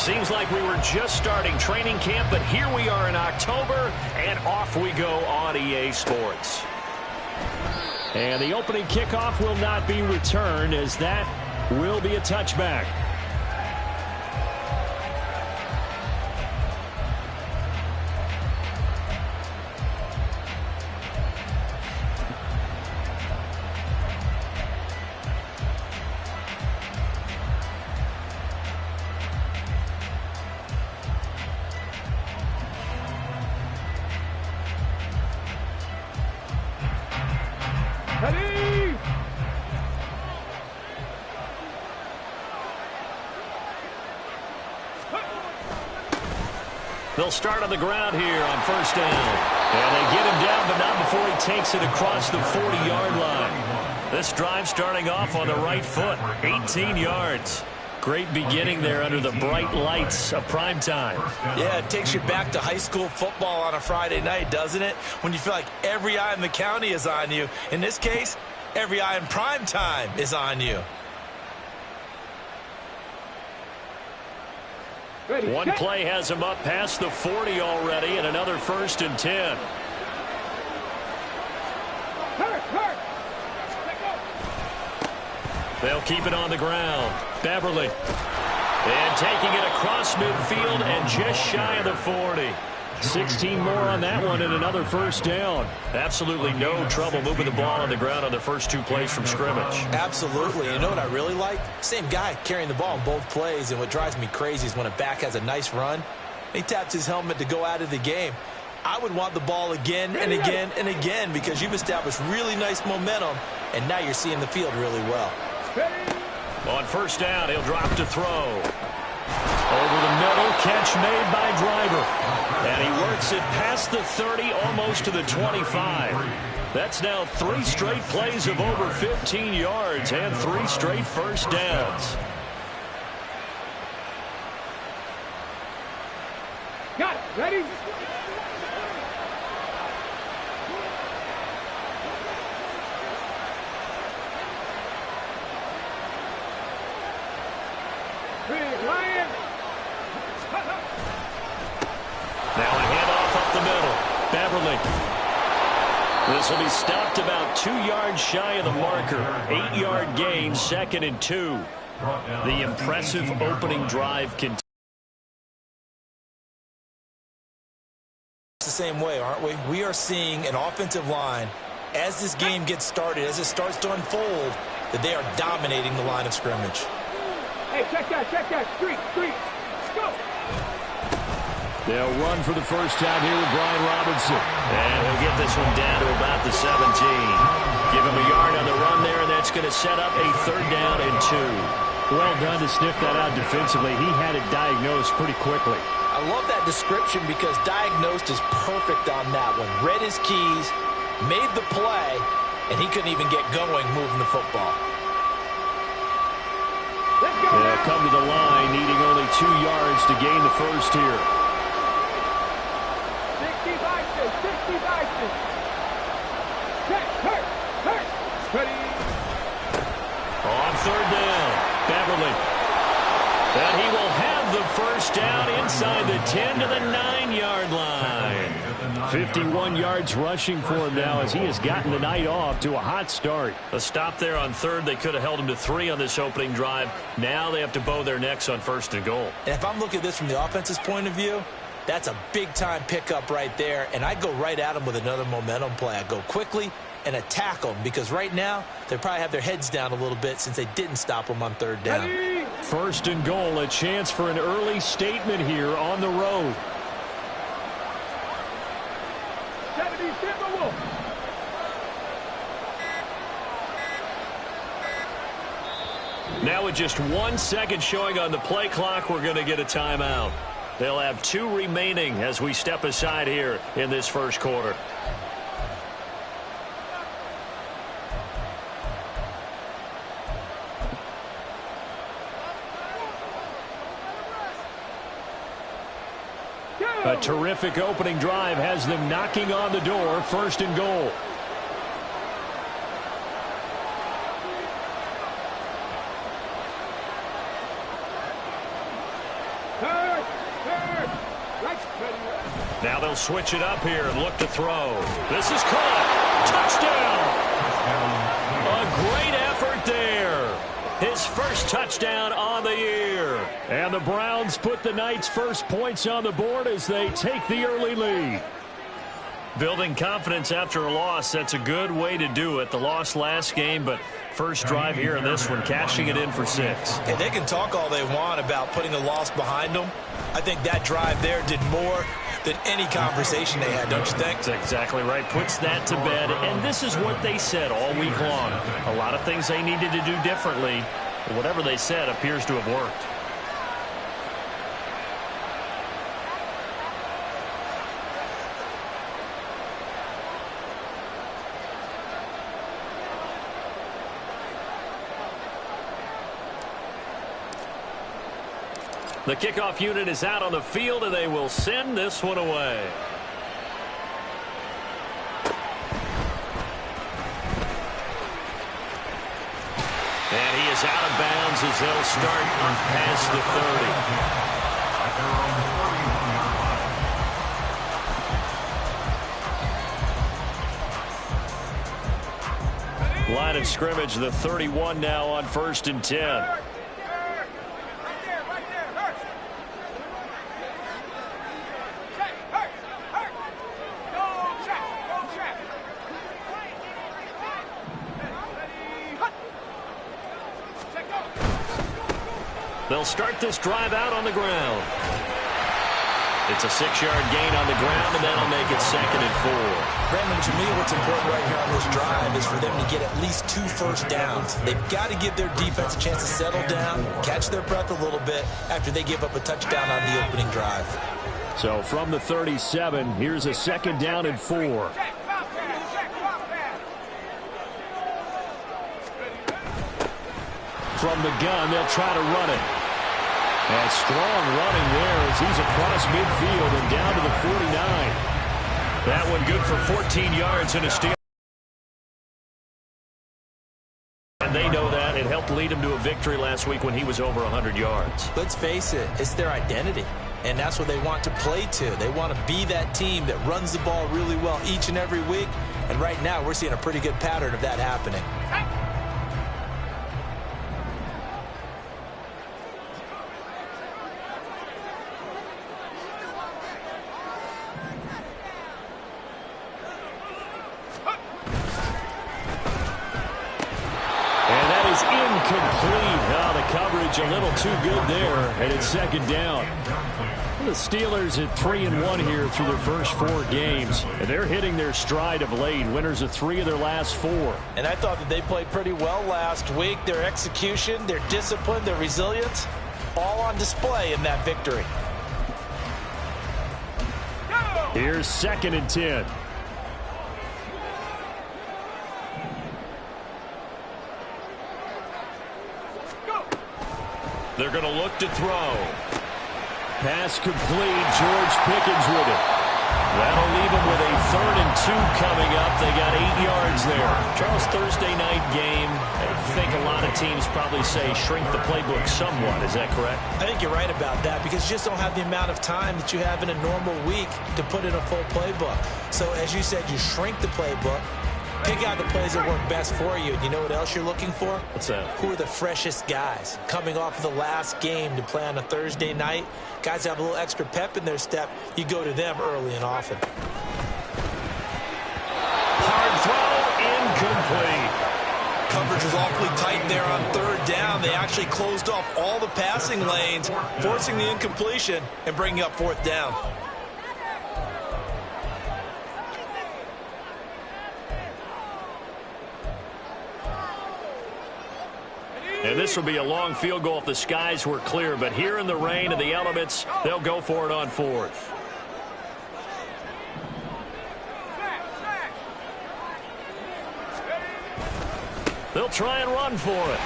Seems like we were just starting training camp, but here we are in October, and off we go on EA Sports. And the opening kickoff will not be returned, as that will be a touchback. They'll start on the ground here on first down. And they get him down, but not before he takes it across the 40-yard line. This drive starting off on the right foot, 18 yards. Great beginning there under the bright lights of prime time. Yeah, it takes you back to high school football on a Friday night, doesn't it? When you feel like every eye in the county is on you. In this case, every eye in prime time is on you. One play has him up past the 40 already, and another 1st and 10. They'll keep it on the ground. Beverly. And taking it across midfield and just shy of the 40. 16 more on that one and another 1st down. Absolutely no trouble moving the ball on the ground on the first 2 plays from scrimmage. Absolutely. You know what I really like? Same guy carrying the ball in both plays, and what drives me crazy is when a back has a nice run, he taps his helmet to go out of the game. I would want the ball again and again and again because you've established really nice momentum, and now you're seeing the field really well. On first down, he'll drop to throw. Over the middle, catch made by Driver. And he works it past the 30, almost to the 25. That's now 3 straight plays of over 15 yards and 3 straight first downs. Got it. Ready? Now a handoff up the middle. Beverly. This will be stopped about 2 yards shy of the marker. 8-yard gain, 2nd and 2. The impressive opening drive continues. The same way, aren't we? We are seeing an offensive line, as this game gets started, as it starts to unfold, that they are dominating the line of scrimmage. Hey, check that. Street. Go. They'll run for the first time here with Brian Robinson. And he'll get this one down to about the 17. Give him a yard on the run there, and that's going to set up a 3rd down and 2. Well done to sniff that out defensively. He had it diagnosed pretty quickly. I love that description because diagnosed is perfect on that one. Read his keys, made the play, and he couldn't even get going moving the football. They'll come to the line, needing only 2 yards to gain the first here. 60 On 3rd down, Beverly. And he will have the first down inside the 10 to the 9-yard line. 51 yards rushing for him now as he has gotten the night off to a hot start. A stop there on 3rd. They could have held him to 3 on this opening drive. Now they have to bow their necks on 1st and goal. And if I'm looking at this from the offense's point of view, that's a big-time pickup right there, and I go right at them with another momentum play. I go quickly and attack them because right now they probably have their heads down a little bit since they didn't stop them on 3rd down. 1st and goal, a chance for an early statement here on the road. 70 Timberwolves. Now with just 1 second showing on the play clock, we're going to get a timeout. They'll have 2 remaining as we step aside here in this first quarter. A terrific opening drive has them knocking on the door. 1st and goal. Now they'll switch it up here and look to throw. This is caught. Touchdown. A great effort there. His first touchdown on the year. And the Browns put the Knights' first points on the board as they take the early lead. Building confidence after a loss, that's a good way to do it. The loss last game, but first drive here in this one, cashing it in for 6. And they can talk all they want about putting a loss behind them. I think that drive there did more than any conversation they had, don't you think? That's exactly right. Puts that to bed. And this is what they said all week long. A lot of things they needed to do differently. But whatever they said appears to have worked. The kickoff unit is out on the field, and they will send this one away. And he is out of bounds as they'll start past the 30. Line of scrimmage, the 31 now on 1st and 10. They'll start this drive out on the ground. It's a 6-yard gain on the ground, and that'll make it 2nd and 4. Brandon, to me, what's important right here on this drive is for them to get at least 2 first downs. They've got to give their defense a chance to settle down, catch their breath a little bit after they give up a touchdown on the opening drive. So from the 37, here's a 2nd down and 4. From the gun, they'll try to run it. And strong running there as he's across midfield and down to the 49. That one good for 14 yards and a steal. And they know that. It helped lead him to a victory last week when he was over 100 yards. Let's face it, it's their identity. And that's what they want to play to. They want to be that team that runs the ball really well each and every week. And right now, we're seeing a pretty good pattern of that happening. Incomplete. Now the coverage a little too good there, and it's 2nd down. The Steelers at 3-1 here through their first 4 games, and they're hitting their stride of late. Winners of 3 of their last 4. And I thought that they played pretty well last week. Their execution, their discipline, their resilience, all on display in that victory. Here's 2nd and 10. They're going to look to throw. Pass complete. George Pickens with it. That'll leave them with a 3rd and 2 coming up. They got 8 yards there. Charles, Thursday night game. I think a lot of teams probably say shrink the playbook somewhat. Is that correct? I think you're right about that because you just don't have the amount of time that you have in a normal week to put in a full playbook. So as you said, you shrink the playbook. Pick out the plays that work best for you. And you know what else you're looking for? What's that? Who are the freshest guys coming off of the last game to play on a Thursday night? Guys have a little extra pep in their step. You go to them early and often. Hard throw, incomplete. Coverage was awfully tight there on 3rd down. They actually closed off all the passing lanes, forcing the incompletion and bringing up 4th down. And this will be a long field goal if the skies were clear. But here in the rain and the elements, they'll go for it on 4th. They'll try and run for it.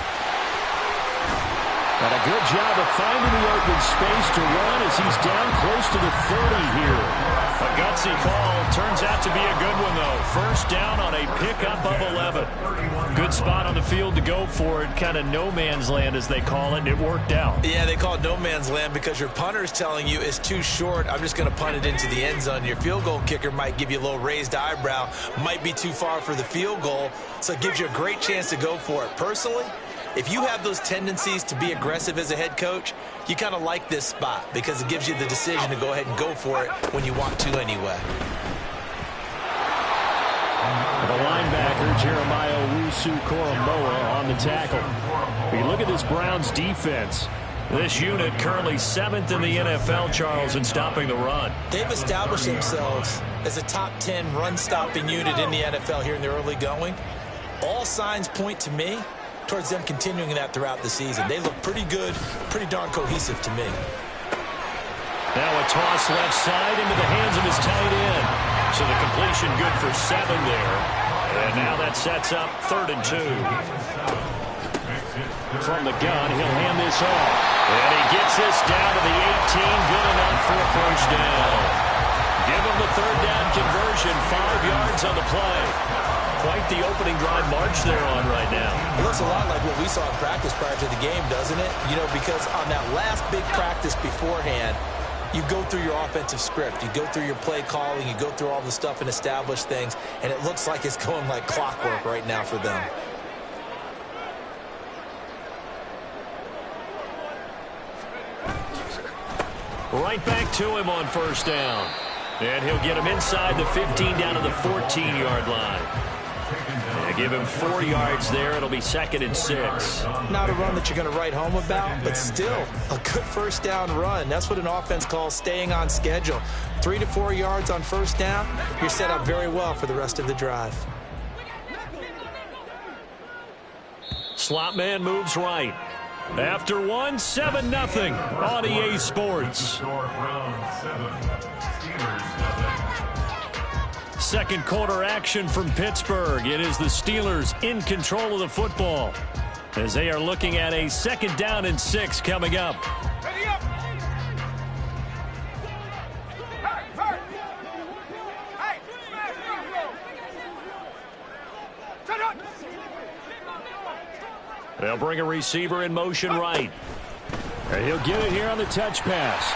And a good job of finding the open space to run as he's down close to the 30 here. A gutsy call. Turns out to be a good one, though. First down on a pickup of 11. Good spot on the field to go for it. Kind of no man's land, as they call it, and it worked out. Yeah, they call it no man's land because your punter's telling you it's too short. I'm just going to punt it into the end zone. Your field goal kicker might give you a little raised eyebrow. Might be too far for the field goal, so it gives you a great chance to go for it. Personally, if you have those tendencies to be aggressive as a head coach, you kind of like this spot because it gives you the decision to go ahead and go for it when you want to anyway. The linebacker, Jeremiah Owusu-Koramoah, on the tackle. When you look at this Browns defense, this unit currently 7th in the NFL, Charles, in stopping the run. They've established themselves as a top 10 run-stopping unit in the NFL here in the early going. All signs point to me towards them continuing that throughout the season. They look pretty good, pretty darn cohesive to me. Now a toss left side into the hands of his tight end. So the completion good for 7 there. And now that sets up 3rd and 2. From the gun, he'll hand this off. And he gets this down to the 18. Good enough for a first down. Give him the 3rd down conversion. 5 yards on the play. Quite the opening drive march they're on right now. It looks a lot like what we saw in practice prior to the game, doesn't it? You know, because on that last big practice beforehand, you go through your offensive script. You go through your play calling. You go through all the stuff and establish things. And it looks like it's going like clockwork right now for them. Right back to him on first down. And he'll get him inside the 15 down to the 14-yard line. And give him 4 yards there. It'll be 2nd and 6. Not a run that you're going to write home about, but still a good first down run. That's what an offense calls staying on schedule. 3 to 4 yards on first down. You're set up very well for the rest of the drive. Slot man moves right. After 1, 7-0 on EA Sports. Second quarter action from Pittsburgh. It is the Steelers in control of the football as they are looking at a 2nd down and 6 coming up. Ready up. Hey, they'll bring a receiver in motion right. And he'll get it here on the touch pass.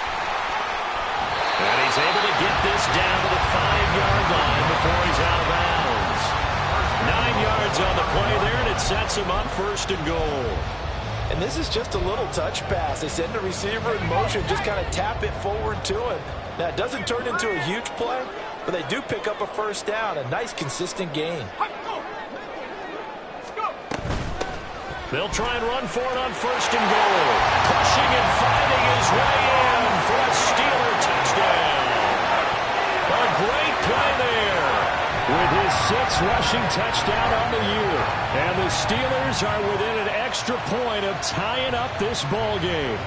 And he's able to get this down to the 5-yard line before he's out of bounds. 9 yards on the play there, and it sets him up 1st and goal. And this is just a little touch pass. They send the receiver in motion, just kind of tap it forward to him. Now, it doesn't turn into a huge play, but they do pick up a first down. A nice, consistent gain. They'll try and run for it on 1st and goal. Pushing and finding his way in for a Steeler touchdown. A great play there with his 6th rushing touchdown on the year. And the Steelers are within an extra point of tying up this ball game.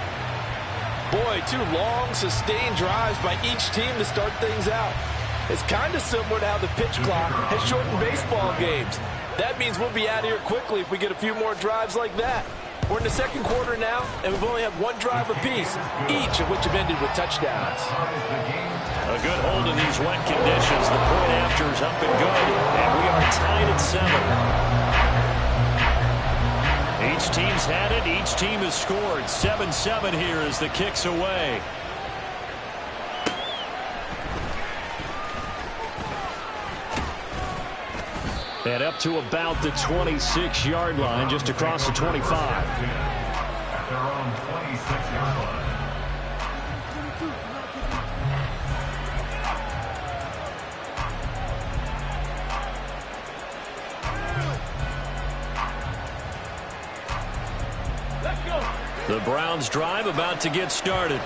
Boy, 2 long, sustained drives by each team to start things out. It's kind of similar to how the pitch clock has shortened baseball games. That means we'll be out of here quickly if we get a few more drives like that. We're in the 2nd quarter now, and we've only had 1 drive apiece, each of which have ended with touchdowns. A good hold in these wet conditions. The point after is up and good, and we are tied at 7. Each team's had it. Each team has scored. 7-7 here as the kick's away. And up to about the 26-yard line, just across the 25. At their own 26-yard line. The Browns drive about to get started.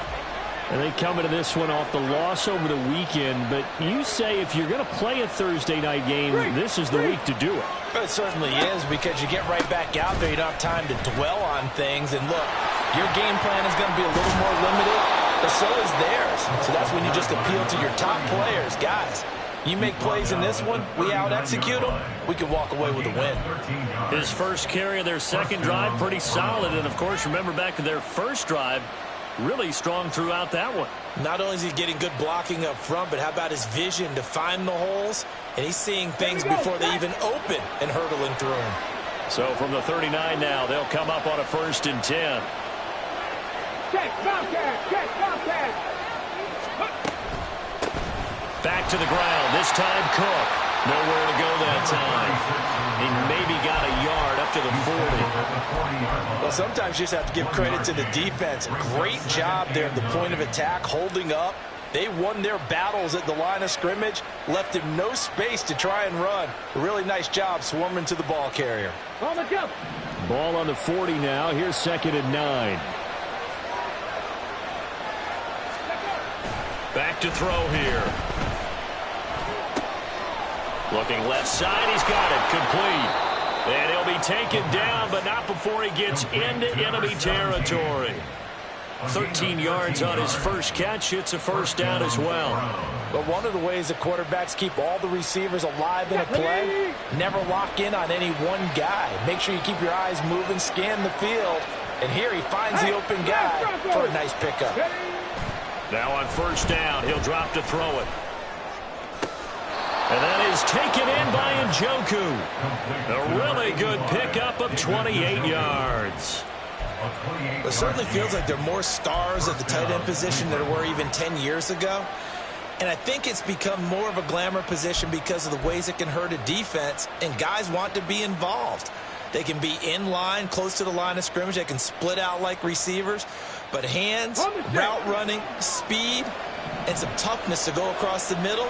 And they come into this one off the loss over the weekend. But you say if you're going to play a Thursday night game, this is the week to do it. It certainly is, because you get right back out there. You don't have time to dwell on things. And look, your game plan is going to be a little more limited, but so is theirs. So that's when you just appeal to your top players. Guys, you make plays in this one, we out-execute them, we can walk away with a win. His first carry of their 2nd drive, pretty solid. And, of course, remember back to their first drive, really strong throughout that one. Not only is he getting good blocking up front, but how about his vision to find the holes? And he's seeing things before they even open and hurdling through them. So from the 39 now, they'll come up on a 1st and 10. Check, Bobcat, check, Bobcat. Back to the ground, this time Cook. Nowhere to go that time. He maybe got a yard up to the 40. Well, sometimes you just have to give credit to the defense. Great job there at the point of attack, holding up. They won their battles at the line of scrimmage, left him no space to try and run. A really nice job swarming to the ball carrier. On the jump. Ball on the 40 now. Here's 2nd and 9. Back to throw here. Looking left side, he's got it, complete. And he'll be taken down, but not before he gets into enemy territory. 13 yards on his first catch. It's a 1st down as well. But one of the ways the quarterbacks keep all the receivers alive in a play, never lock in on any one guy. Make sure you keep your eyes moving, scan the field. And here he finds the open guy for a nice pickup. Now on 1st down, he'll drop to throw it. And that is taken in by Njoku. A really good pickup of 28 yards. It certainly feels like there are more stars at the tight end position than there were even 10 years ago. And I think it's become more of a glamour position because of the ways it can hurt a defense, and guys want to be involved. They can be in line, close to the line of scrimmage. They can split out like receivers. But hands, route running, speed, and some toughness to go across the middle,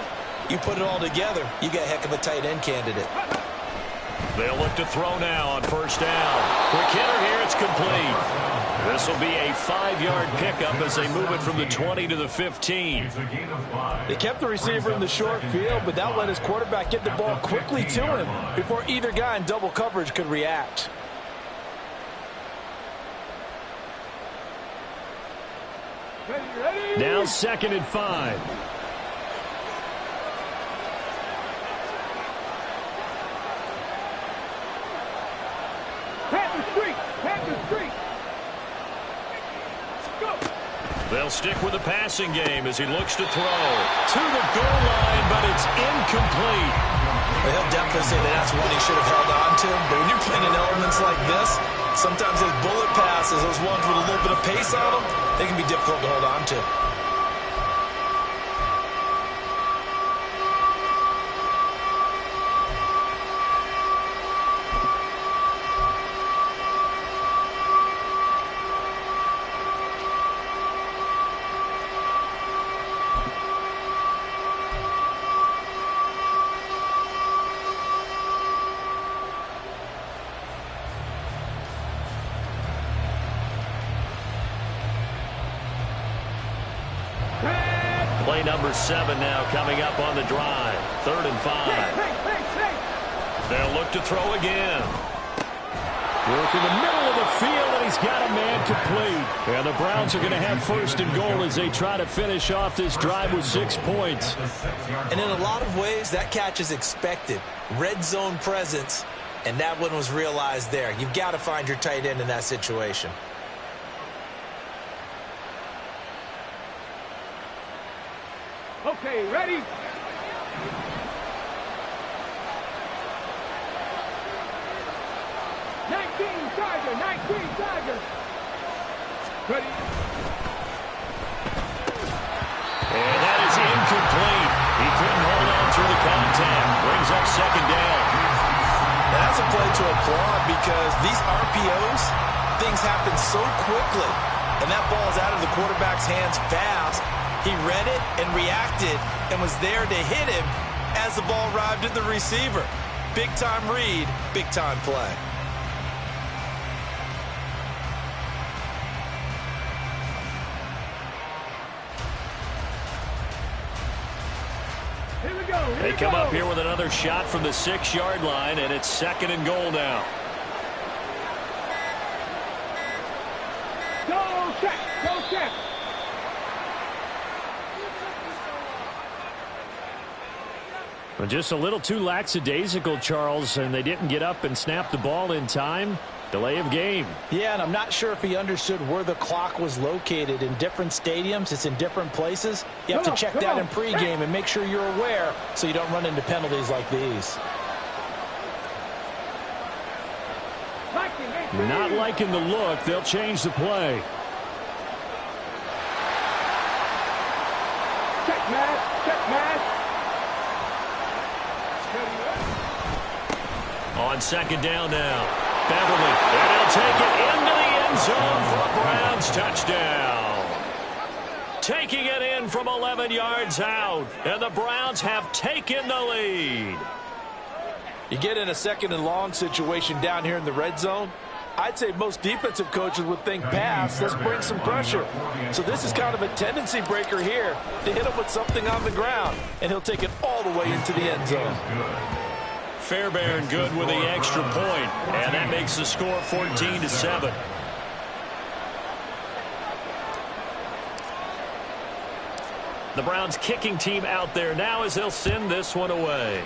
you put it all together, you got a heck of a tight end candidate. They'll look to throw now on 1st down. Quick hitter here, it's complete. This will be a 5-yard pickup as they move it from the 20 to the 15. They kept the receiver in the short field, but that let his quarterback get the ball quickly to him before either guy in double coverage could react. Ready. Now 2nd and 5. Panther Street. Go. They'll stick with the passing game as he looks to throw. To the goal line, but it's incomplete. Well, he'll definitely say that's one he should have held on to. But when you're playing in elements like this, sometimes those bullet passes, those ones with a little bit of pace on them, they can be difficult to hold on to. Play number 7 now coming up on the drive. 3rd and 5. They'll look to throw again. Work in the middle of the field, and he's got a man complete. And the Browns are going to have 1st and goal as they try to finish off this drive with 6 points. And in a lot of ways, that catch is expected. Red zone presence, and that one was realized there. You've got to find your tight end in that situation. Okay, ready? Tiger. Ready? And that is incomplete. He couldn't hold on through the contact. Brings up 2nd down. And that's a play to applaud because these RPOs, things happen so quickly. And that ball's out of the quarterback's hands fast. He read it and reacted and was there to hit him as the ball arrived at the receiver. Big-time read, big-time play. Here we go. They come up here with another shot from the 6-yard line, and it's 2nd and goal now. Go check. Well, just a little too lackadaisical, Charles, and they didn't get up and snap the ball in time. Delay of game. Yeah, and I'm not sure if he understood where the clock was located. In different stadiums, it's in different places. You have to check that in pregame and make sure you're aware so you don't run into penalties like these. Not liking the look. They'll change the play. Check match. Check match. On second down now. Beverly, and he'll take it into the end zone for a Browns touchdown. Taking it in from 11 yards out, and the Browns have taken the lead. You get in a second and long situation down here in the red zone, I'd say most defensive coaches would think pass, let's bring some pressure. So this is kind of a tendency breaker here to hit him with something on the ground, and he'll take it all the way into the end zone. Fairbairn good with the extra point, and that makes the score 14-7. The Browns kicking team out there now as they'll send this one away.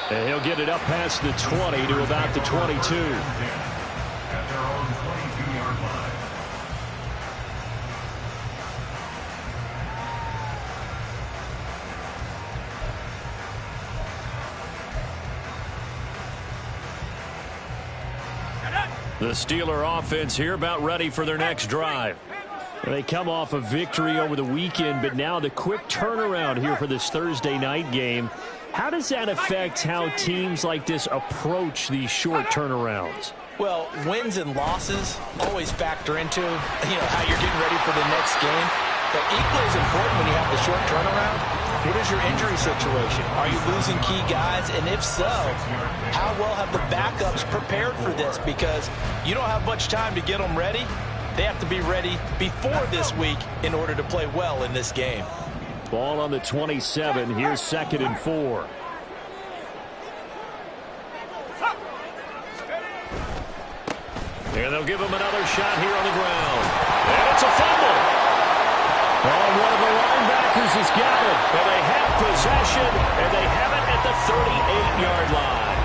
And he'll get it up past the 20 to about the 22. At their own 22-yard line. The Steeler offense here about ready for their next drive. They come off a victory over the weekend, but now the quick turnaround here for this Thursday night game. How does that affect how teams like this approach these short turnarounds? Well, wins and losses always factor into how you're getting ready for the next game. But equally as important when you have the short turnaround, what is your injury situation? Are you losing key guys? And if so, how well have the backups prepared for this? Because you don't have much time to get them ready. They have to be ready before this week in order to play well in this game. Ball on the 27. Here's 2nd and 4. And they'll give him another shot here on the ground. And it's a fumble. Oh, one of the linebackers has got it. And they have possession, and they have it at the 38-yard line.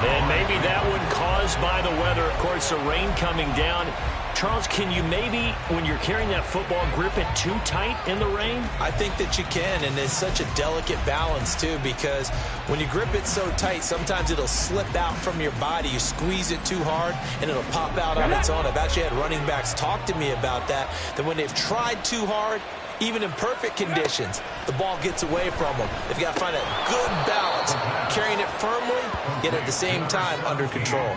And maybe that one caused by the weather. Of course, the rain coming down. Charles, can you maybe, when you're carrying that football, grip it too tight in the rain? I think that you can, and it's such a delicate balance, too, because when you grip it so tight, sometimes it'll slip out from your body. You squeeze it too hard, and it'll pop out on its own. I've actually had running backs talk to me about that when they've tried too hard, even in perfect conditions, the ball gets away from them. They've got to find that good balance, carrying it firmly, yet at the same time under control.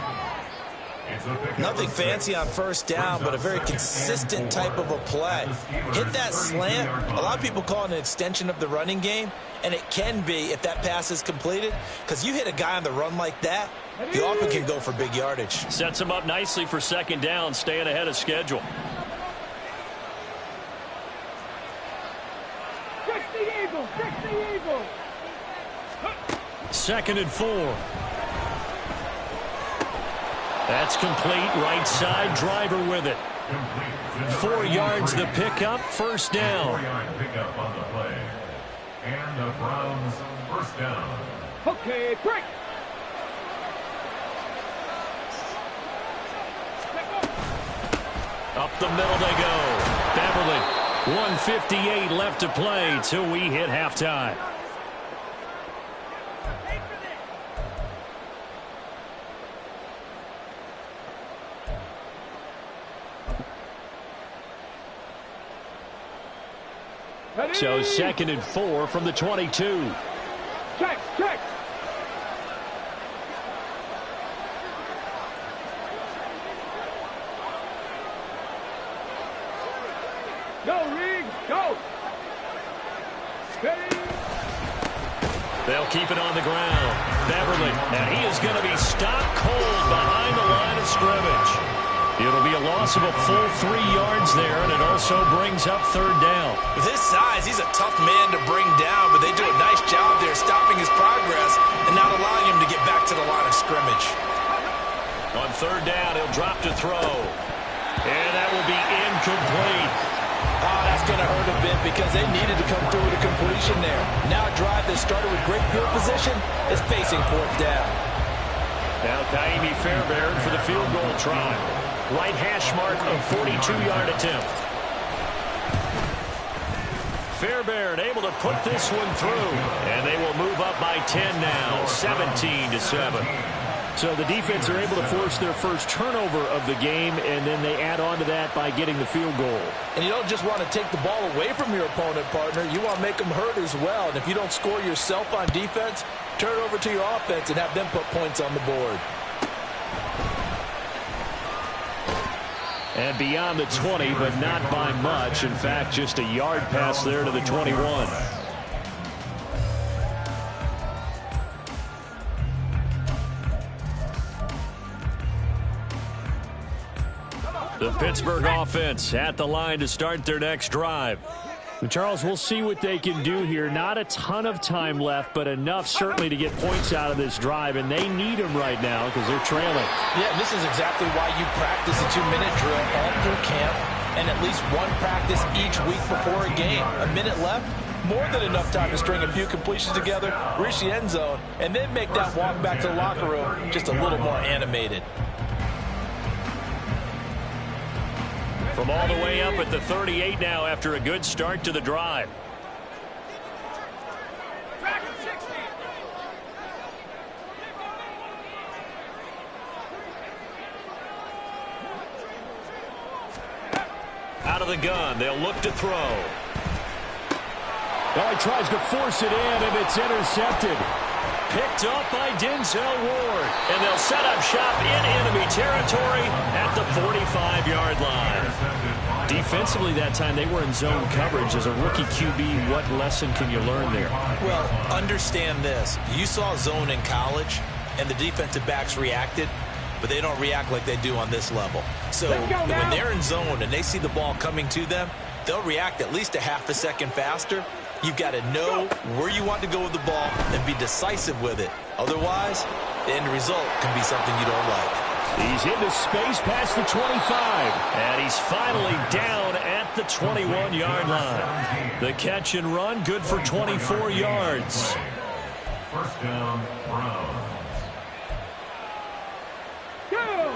Nothing fancy on first down, but a very consistent type of a play. Hit that slant. A lot of people call it an extension of the running game, and it can be if that pass is completed, because you hit a guy on the run like that, you often can go for big yardage. Sets him up nicely for 2nd down, staying ahead of schedule. Fix the Eagle! Fix the Eagle! 2nd and 4. That's complete. Right side, driver with it. 4 yards the pickup, 1st down. 4-yard pickup on the play. And the Browns 1st down. Okay, break! Up the middle they go. Beverly, 1:58 left to play till we hit halftime. So 2nd and 4 from the 22. Check, check! Go, Reed, go! Steady! They'll keep it on the ground. Beverly, and he is going to be stopped cold behind the line of scrimmage. It'll be a loss of a full 3 yards there, and it also brings up 3rd down. With his size, he's a tough man to bring down, but they do a nice job there stopping his progress and not allowing him to get back to the line of scrimmage. On 3rd down, he'll drop to throw. And that will be incomplete. Oh, that's going to hurt a bit because they needed to come through with a completion there. Now a drive that started with great field position is facing fourth down. Now Kaimi Fairbairn for the field goal try. Right hash mark of 42-yard attempt. Fairbairn able to put this one through. And they will move up by 10 now, 17-7. So the defense are able to force their first turnover of the game, and then they add on to that by getting the field goal. And you don't just want to take the ball away from your opponent, partner. You want to make them hurt as well. And if you don't score yourself on defense, turn it over to your offense and have them put points on the board. And beyond the 20, but not by much. In fact, just a yard pass there to the 21. The Pittsburgh offense at the line to start their next drive. Charles, we'll see what they can do here. Not a ton of time left, but enough certainly to get points out of this drive, and they need them right now because they're trailing. Yeah, this is exactly why you practice a 2-minute drill all through camp and at least one practice each week before a game. A minute left, more than enough time to string a few completions together, reach the end zone, and then make that walk back to the locker room just a little more animated. From all the way up at the 38 now after a good start to the drive. Out of the gun, they'll look to throw. Well, he tries to force it in, and it's intercepted. Picked up by Denzel Ward. And they'll set up shop in enemy territory at the 45-yard line. Defensively that time, they were in zone coverage. As a rookie QB, what lesson can you learn there? Well, understand this. You saw zone in college, and the defensive backs reacted, but they don't react like they do on this level. So when they're in zone and they see the ball coming to them, they'll react at least a half a second faster. You've got to know where you want to go with the ball and be decisive with it. Otherwise, the end result can be something you don't like. He's into space past the 25. And he's finally down at the 21-yard line. The catch and run, good for 24 yards. First down, Browns. Go!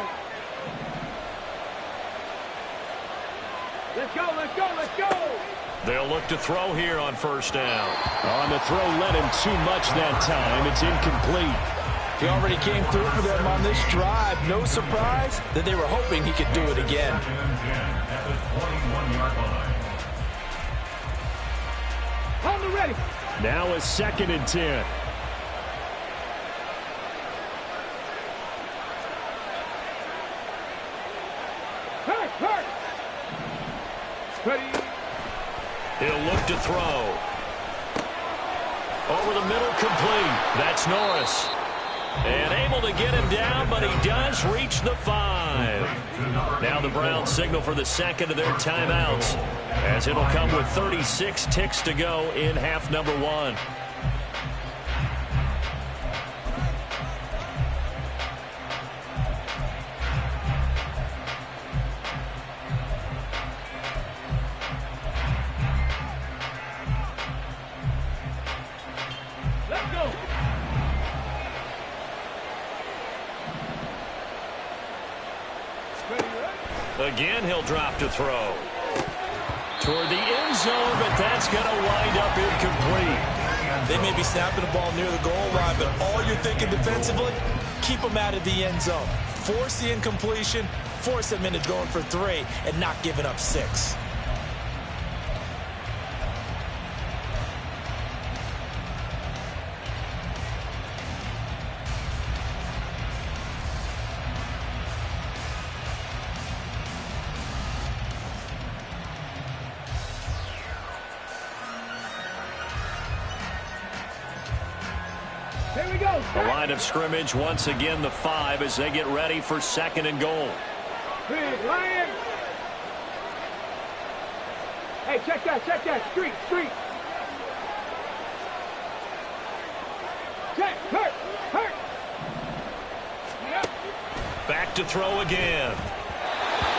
Let's go, let's go, let's go! They'll look to throw here on first down. On the throw, led him too much that time. It's incomplete. He already came through for them on this drive. No surprise that they were hoping he could do it again. At the 21-yard line. On the ready. Now a 2nd and 10. Hurt! Ready. He'll look to throw. Over the middle, complete. That's Norris. And able to get him down, but he does reach the 5. Now the Browns signal for the second of their timeouts, as it'll come with 36 ticks to go in half number 1. Again, he'll drop to throw. Toward the end zone, but that's going to wind up incomplete. They may be snapping the ball near the goal line, but all you're thinking defensively, keep them out of the end zone. Force the incompletion, force them into going for 3, and not giving up 6. Here we go. The line of scrimmage, once again, the 5 as they get ready for 2nd and goal. Big Lion. Hey, check that. Street. Check, hurt. Yep. Back to throw again.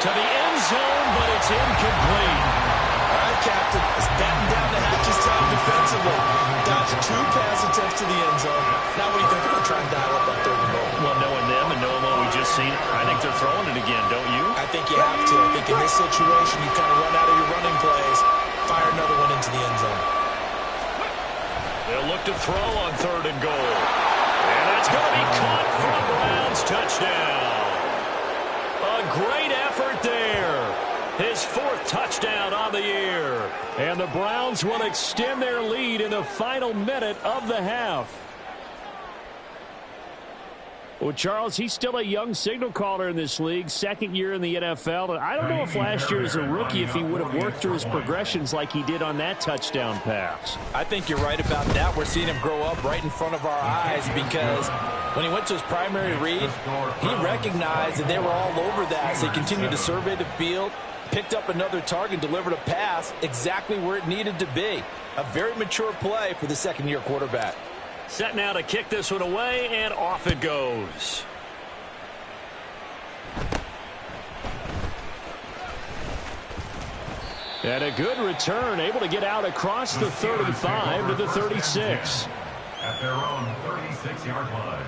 To the end zone, but it's incomplete. Captain, is batten down the hatches time defensively. Dodged 2 pass attempts to the end zone. Now what do you think they're going to try and dial up that 3rd and goal? Well, knowing them and knowing what we just seen, I think they're throwing it again, don't you? I think you have to. I think in this situation, you kind of run out of your running plays, fire another one into the end zone. They'll look to throw on 3rd and goal. And that's going to be caught for a Browns touchdown. A great effort there. His 4th touchdown on the year. And the Browns will extend their lead in the final minute of the half. Well, Charles, he's still a young signal caller in this league, 2nd year in the NFL. And I don't know if last year as a rookie, if he would have worked through his progressions like he did on that touchdown pass. I think you're right about that. We're seeing him grow up right in front of our eyes because when he went to his primary read, he recognized that they were all over that. So he continued to survey the field, picked up another target, delivered a pass exactly where it needed to be. A very mature play for the 2nd-year quarterback. Set now to kick this one away, and off it goes. And a good return, able to get out across the 35 to the 36. At their own 36-yard line.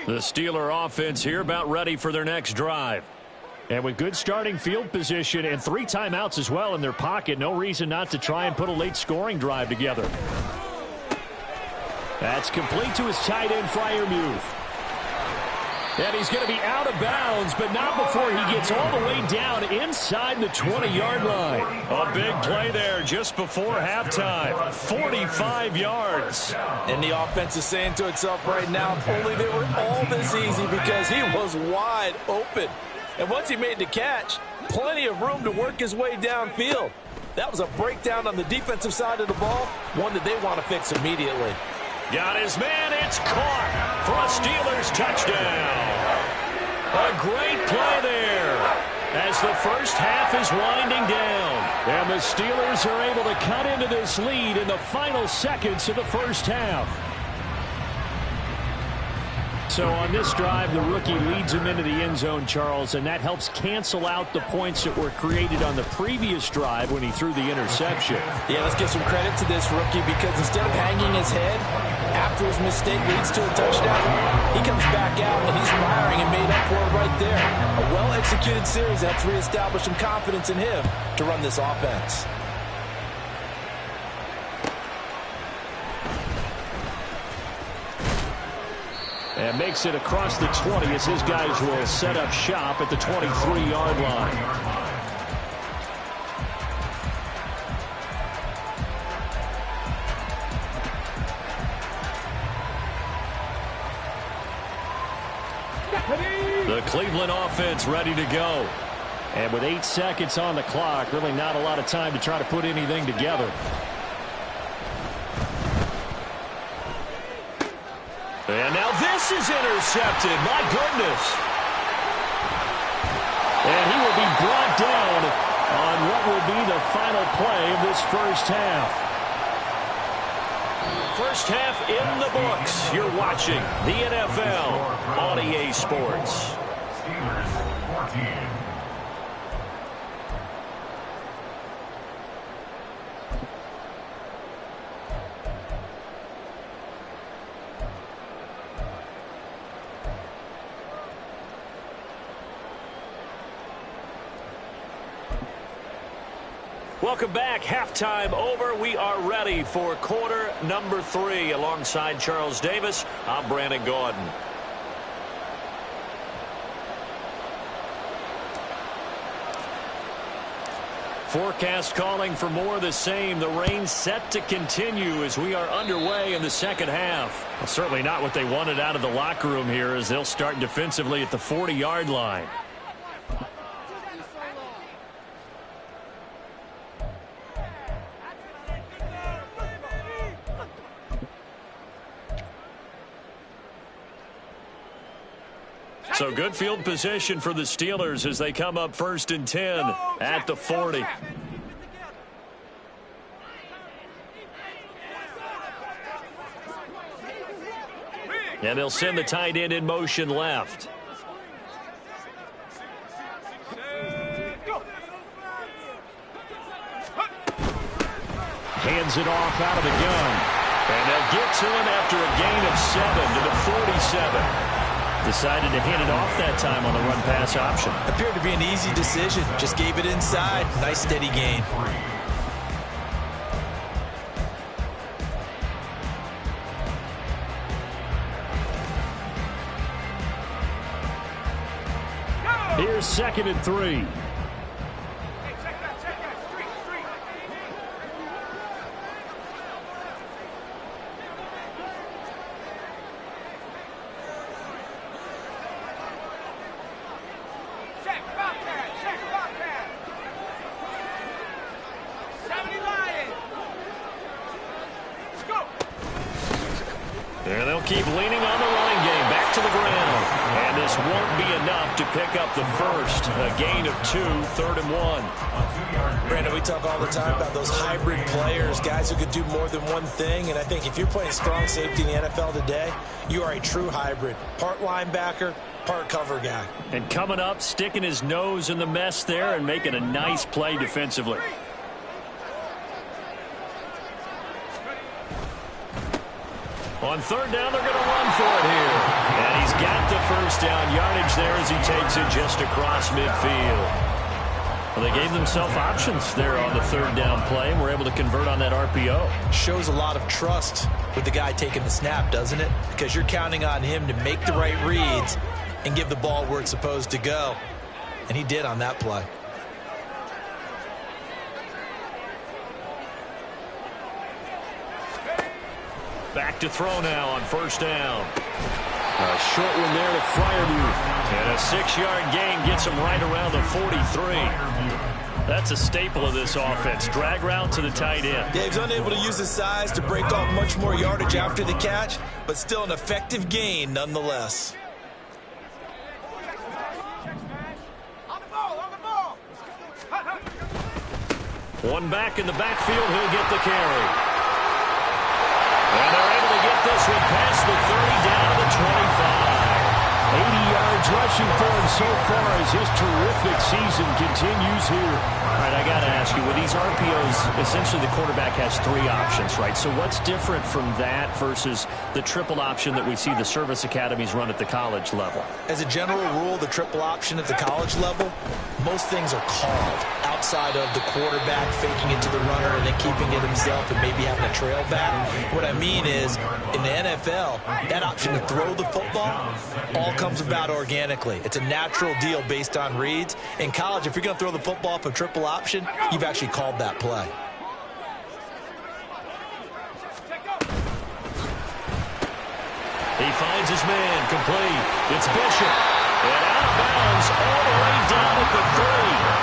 The Steeler offense here about ready for their next drive. And with good starting field position and 3 timeouts as well in their pocket, no reason not to try and put a late scoring drive together. That's complete to his tight end, Freiermuth. And he's going to be out of bounds, but not before he gets all the way down inside the 20-yard line. A big play there just before halftime. 45 yards. And the offense is saying to itself right now, only they were all this easy because he was wide open. And once he made the catch, plenty of room to work his way downfield. That was a breakdown on the defensive side of the ball, one that they want to fix immediately. Got his man, it's caught for a Steelers touchdown. A great play there as the first half is winding down. And the Steelers are able to cut into this lead in the final seconds of the first half. So on this drive, the rookie leads him into the end zone, Charles, and that helps cancel out the points that were created on the previous drive when he threw the interception. Yeah, let's give some credit to this rookie because instead of hanging his head after his mistake leads to a touchdown, he comes back out and he's firing and made up for it right there. A well-executed series that's reestablished some confidence in him to run this offense. And makes it across the 20 as his guys will set up shop at the 23-yard line. The Cleveland offense ready to go. And with 8 seconds on the clock, really not a lot of time to try to put anything together. And now this is intercepted. My goodness. And he will be brought down on what will be the final play of this first half. First half in the books. You're watching the NFL on EA Sports. Steelers 14. Welcome back. Halftime over. We are ready for quarter number 3. Alongside Charles Davis, I'm Brandon Gordon. Forecast calling for more of the same. The rain set to continue as we are underway in the second half. Well, certainly not what they wanted out of the locker room here as they'll start defensively at the 40-yard line. So good field position for the Steelers as they come up 1st and 10 at the 40. And they'll send the tight end in motion left. hands it off out of the gun. And they'll get to him after a gain of 7 to the 47. Decided to hand it off that time on the run pass option. Appeared to be an easy decision. Just gave it inside. Nice steady gain. Here's 2nd and 3. And they'll keep leaning on the running game. Back to the ground. And this won't be enough to pick up the first. A gain of 2, 3rd and 1. Brandon, we talk all the time about those hybrid players, guys who could do more than one thing. And I think if you're playing strong safety in the NFL today, you are a true hybrid. Part linebacker, part cover guy. And coming up, sticking his nose in the mess there and making a nice play defensively. On 3rd down, they're going to run for it here. And he's got the first down yardage there as he takes it just across midfield. Well, they gave themselves options there on the 3rd down play, and were able to convert on that RPO. Shows a lot of trust with the guy taking the snap, doesn't it? Because you're counting on him to make the right reads and give the ball where it's supposed to go. And he did on that play. Back to throw now on 1st down. A short one there to Freiermuth. And a 6-yard gain gets him right around the 43. That's a staple of this offense. Drag route to the tight end. Yeah, he's unable to use his size to break off much more yardage after the catch, but still an effective gain nonetheless. One back in the backfield, he'll get the carry. And they're able to get this one past the 30 down to the 25. 80 yards rushing for him so far as his terrific season continues here. All right, I got to ask you, with these RPOs, essentially the quarterback has 3 options, right? So what's different from that versus the triple option that we see the service academies run at the college level? As a general rule, the triple option at the college level, most things are called outside of the quarterback faking it to the runner and then keeping it himself and maybe having a trail back. What I mean is, in the NFL, that option to throw the football all comes about organically. It's a natural deal based on reads. In college, if you're going to throw the football off a triple option, you've actually called that play. He finds his man, complete. It's Bishop. And out of bounds all the way down at the 3.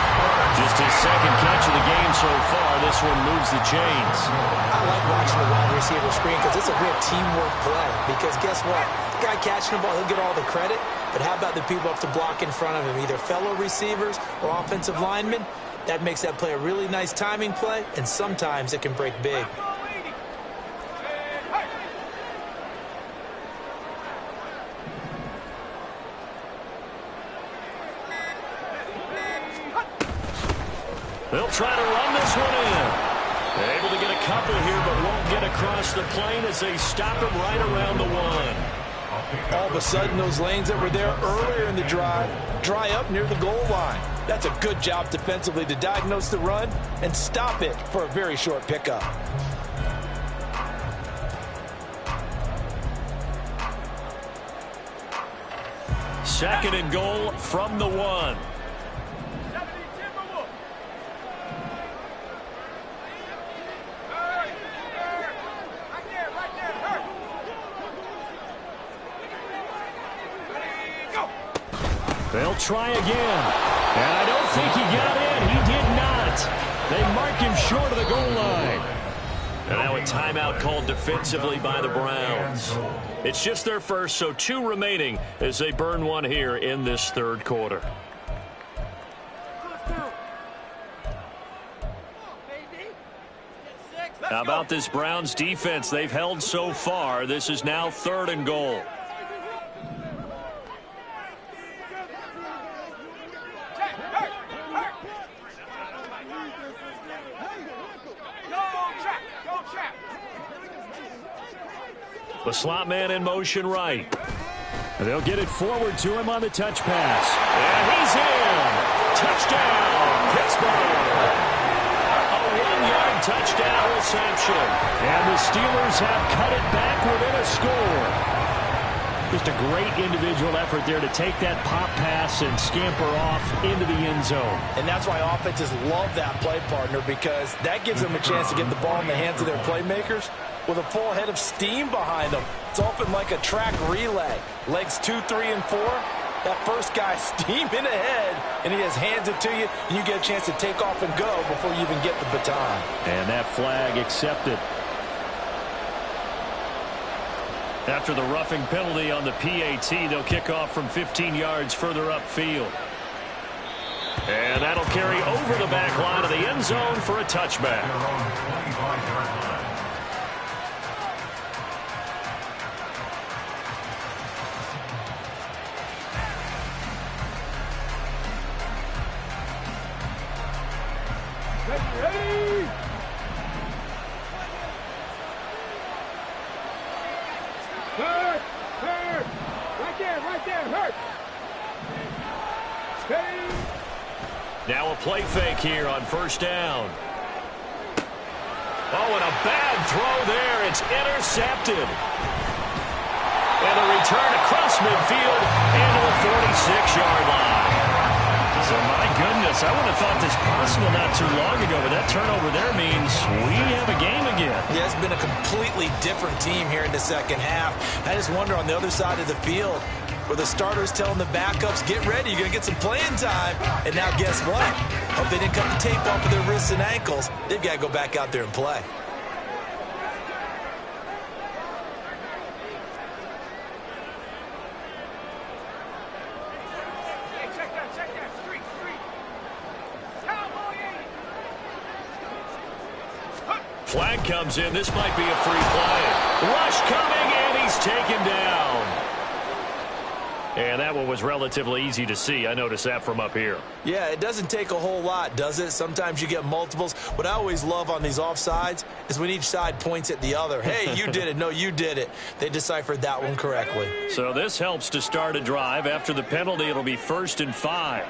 Just his 2nd catch of the game so far. This one moves the chains. I like watching the wide receiver screen because it's a real teamwork play. Because guess what? The guy catching the ball, he'll get all the credit. But how about the people up to block in front of him, either fellow receivers or offensive linemen? That makes that play a really nice timing play, and sometimes it can break big. They'll try to run this one in. Able to get a couple here, but won't get across the plane as they stop him right around the 1. All of a sudden, those lanes that were there earlier in the drive dry up near the goal line. That's a good job defensively to diagnose the run and stop it for a very short pickup. Second and goal from the 1. They'll try again. And I don't think he got in. He did not. They mark him short of the goal line. And now a timeout called defensively by the Browns. It's just their first, so 2 remaining as they burn one here in this 3rd quarter. How about this Browns defense? They've held so far. This is now 3rd and goal. The slot man in motion right. And they'll get it forward to him on the touch pass. And he's in. Touchdown, Pittsburgh. A 1-yard touchdown reception. And the Steelers have cut it back within a score. Just a great individual effort there to take that pop pass and scamper off into the end zone. And that's why offenses love that play, partner, because that gives them a chance to get the ball in the hands of their playmakers with a full head of steam behind them. It's often like a track relay. Legs 2, 3, and 4. That first guy steaming ahead, and he just hands it to you, and you get a chance to take off and go before you even get the baton. And that flag accepted. After the roughing penalty on the PAT, they'll kick off from 15 yards further upfield. And that'll carry over the back line of the end zone for a touchback. Ready? Hurt! Hurt! Right there, hurt! Stay! Now a play fake here on first down. Oh, and a bad throw there. It's intercepted. And a return across midfield into the 46-yard line. So, my goodness, I would have thought this possible not too long ago, but that turnover there means we have a game again. Yeah, it's been a completely different team here in the second half. I just wonder on the other side of the field where the starters telling the backups, get ready, you're going to get some playing time. And now guess what? Hope they didn't cut the tape off of their wrists and ankles. They've got to go back out there and play. Flag comes in. This might be a free play. Rush coming, and he's taken down. And that one was relatively easy to see. I noticed that from up here. Yeah, it doesn't take a whole lot, does it? Sometimes you get multiples. What I always love on these offsides is when each side points at the other. Hey, you did it. No, you did it. They deciphered that one correctly. So this helps to start a drive. After the penalty, it'll be 1st and 5.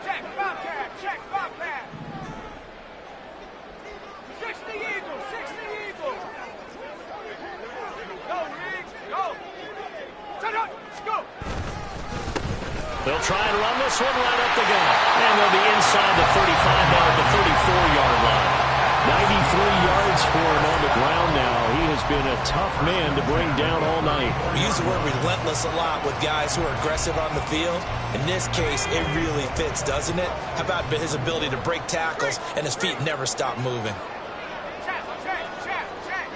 Check, Bobcat, check, Bobcat! 60 Eagles, 60 Eagles! Go, Riggs, go! Shut up, go! They'll try and run this one right up the gut. And they'll be inside the 35 now at the 34-yard line. 93 yards for him on the ground now. He has been a tough man to bring down all night. We use the word relentless a lot with guys who are aggressive on the field. In this case, it really fits, doesn't it? How about his ability to break tackles and his feet never stop moving? Check, check, check, check!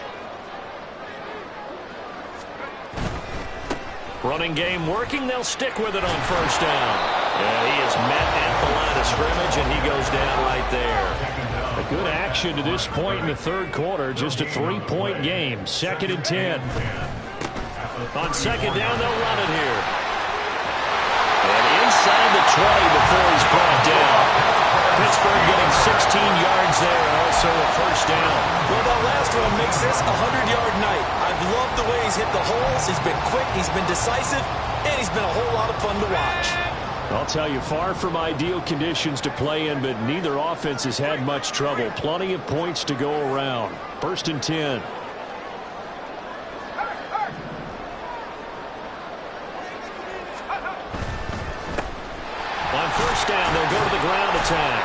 Running game working. They'll stick with it on first down. And he is met at the line of scrimmage, and he goes down right there. A good action to this point in the third quarter. Just a 3-point game. 2nd and 10. On second down, they'll run it here. And inside the 20 before he's brought down. Pittsburgh getting 16 yards there and also a first down. Well, that last one makes this a 100-yard night. I've loved the way he's hit the holes. He's been quick, he's been decisive, and he's been a whole lot of fun to watch. I'll tell you, far from ideal conditions to play in, but neither offense has had much trouble. Plenty of points to go around. 1st and 10. On first down, they'll go to the ground attack.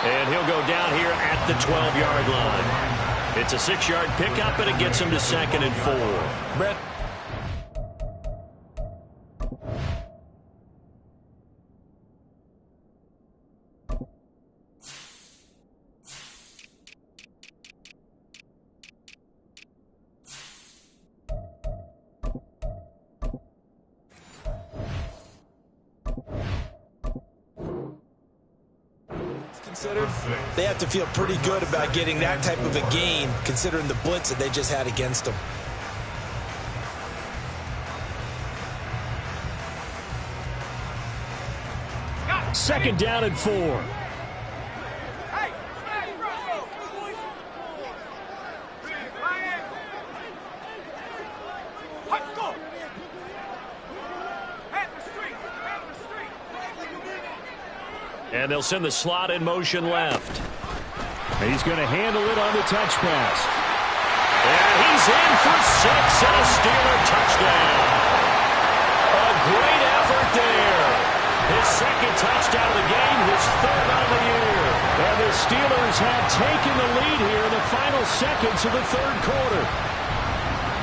And he'll go down here at the 12-yard line. It's a 6-yard pickup, and it gets him to 2nd and 4. Brett. They have to feel pretty good about getting that type of a gain, considering the blitz that they just had against them. Second down and 4. And they'll send the slot in motion left. He's going to handle it on the touch pass. And he's in for 6 and a Steeler touchdown. A great effort there. His second touchdown of the game, his third on the year. And the Steelers have taken the lead here in the final seconds of the third quarter.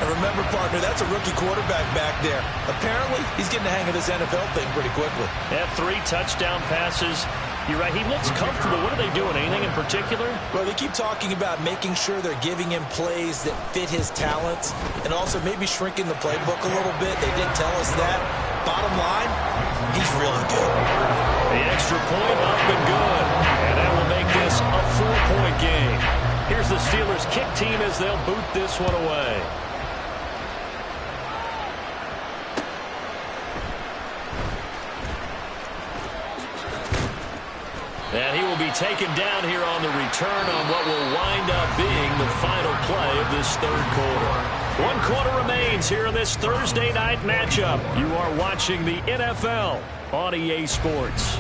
And remember, partner, that's a rookie quarterback back there. Apparently, he's getting the hang of this NFL thing pretty quickly. Had 3 touchdown passes. You're right, he looks comfortable. What are they doing? Anything in particular? Well, they keep talking about making sure they're giving him plays that fit his talents and also maybe shrinking the playbook a little bit. They did tell us that. Bottom line, he's really good. The extra point up and good. And that will make this a 4-point game. Here's the Steelers kick team as they'll boot this one away. And he will be taken down here on the return on what will wind up being the final play of this third quarter. 1 quarter remains here in this Thursday night matchup. You are watching the NFL on EA Sports.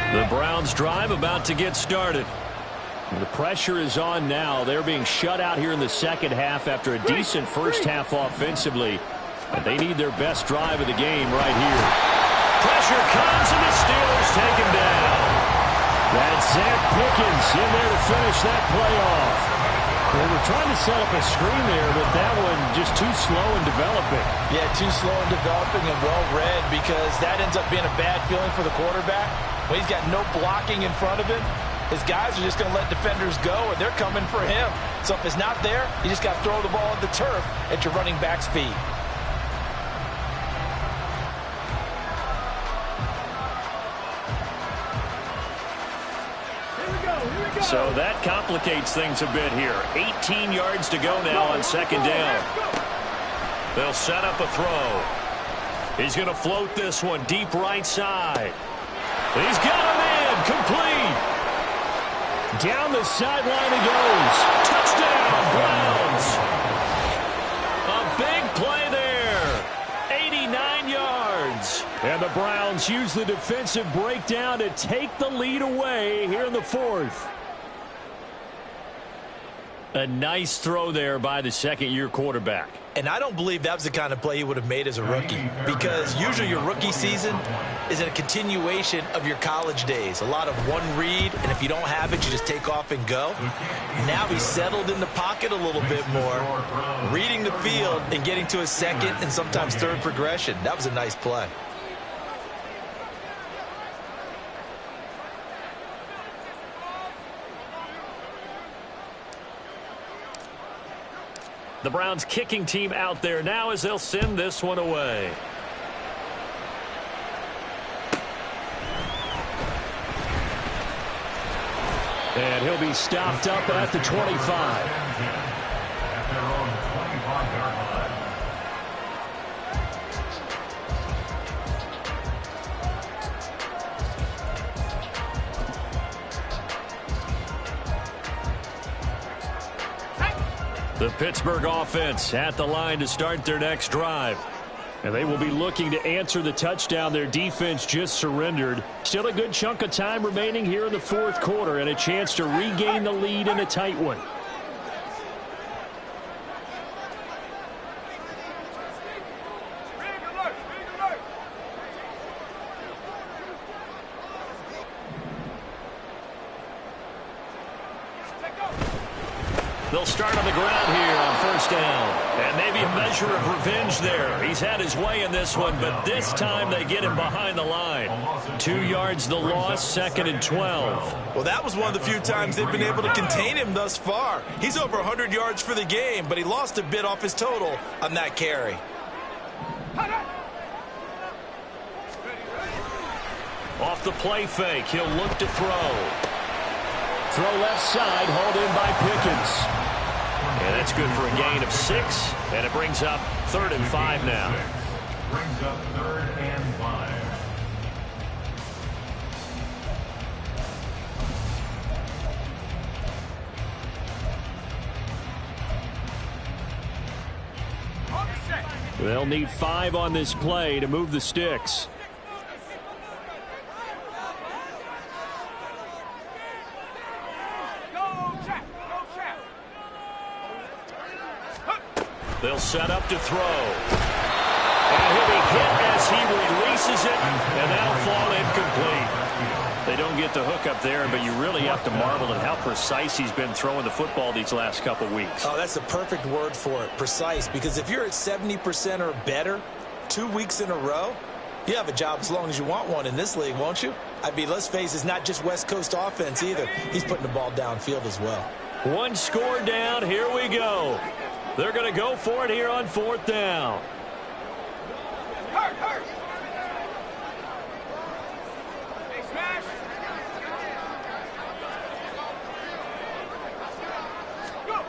The Browns drive about to get started. The pressure is on now. They're being shut out here in the second half after a decent first half offensively. But they need their best drive of the game right here. Pressure comes and the Steelers take him down. That's Zach Pickens in there to finish that play off. They were trying to set up a screen there, but that one just too slow in developing. Yeah, too slow in developing and well read, because that ends up being a bad feeling for the quarterback. When he's got no blocking in front of him, his guys are just going to let defenders go, and they're coming for him. So if it's not there, you just got to throw the ball at the turf at your running back speed. So that complicates things a bit here. 18 yards to go now on second down. They'll set up a throw. He's going to float this one deep right side. He's got him in. Complete. Down the sideline he goes. Touchdown, Browns. A big play there. 89 yards. And the Browns use the defensive breakdown to take the lead away here in the fourth. A nice throw there by the second-year quarterback. And I don't believe that was the kind of play he would have made as a rookie, because usually your rookie season is a continuation of your college days. A lot of one read, and if you don't have it, you just take off and go. Now he's settled in the pocket a little bit more, reading the field and getting to his second and sometimes third progression. That was a nice play. The Browns kicking team out there now as they'll send this one away. And he'll be stopped up at the 25. At their own 25-yard line. The Pittsburgh offense at the line to start their next drive. And they will be looking to answer the touchdown their defense just surrendered. Still a good chunk of time remaining here in the fourth quarter and a chance to regain the lead in a tight one. They'll start on the ground here on first down. And maybe a measure of revenge there. He's had his way in this one, but this time they get him behind the line. 2 yards the loss, second and 12. Well, that was one of the few times they've been able to contain him thus far. He's over 100 yards for the game, but he lost a bit off his total on that carry. Off the play fake, he'll look to throw. Throw left side, hauled in by Pickens. And that's good for a gain of 6, and it brings up 3rd and 5 now. Brings up 3rd and 5. They'll need 5 on this play to move the sticks. They'll set up to throw. And he'll be hit as he releases it, and that'll fall incomplete. They don't get the hook up there, but you really have to marvel at how precise he's been throwing the football these last couple weeks. Oh, that's the perfect word for it, precise, because if you're at 70% or better 2 weeks in a row, you have a job as long as you want one in this league, won't you? I mean, let's face it, it's not just West Coast offense either. He's putting the ball downfield as well. 1 score down, here we go. They're going to go for it here on 4th down. Hurt. Hey, smash. Go.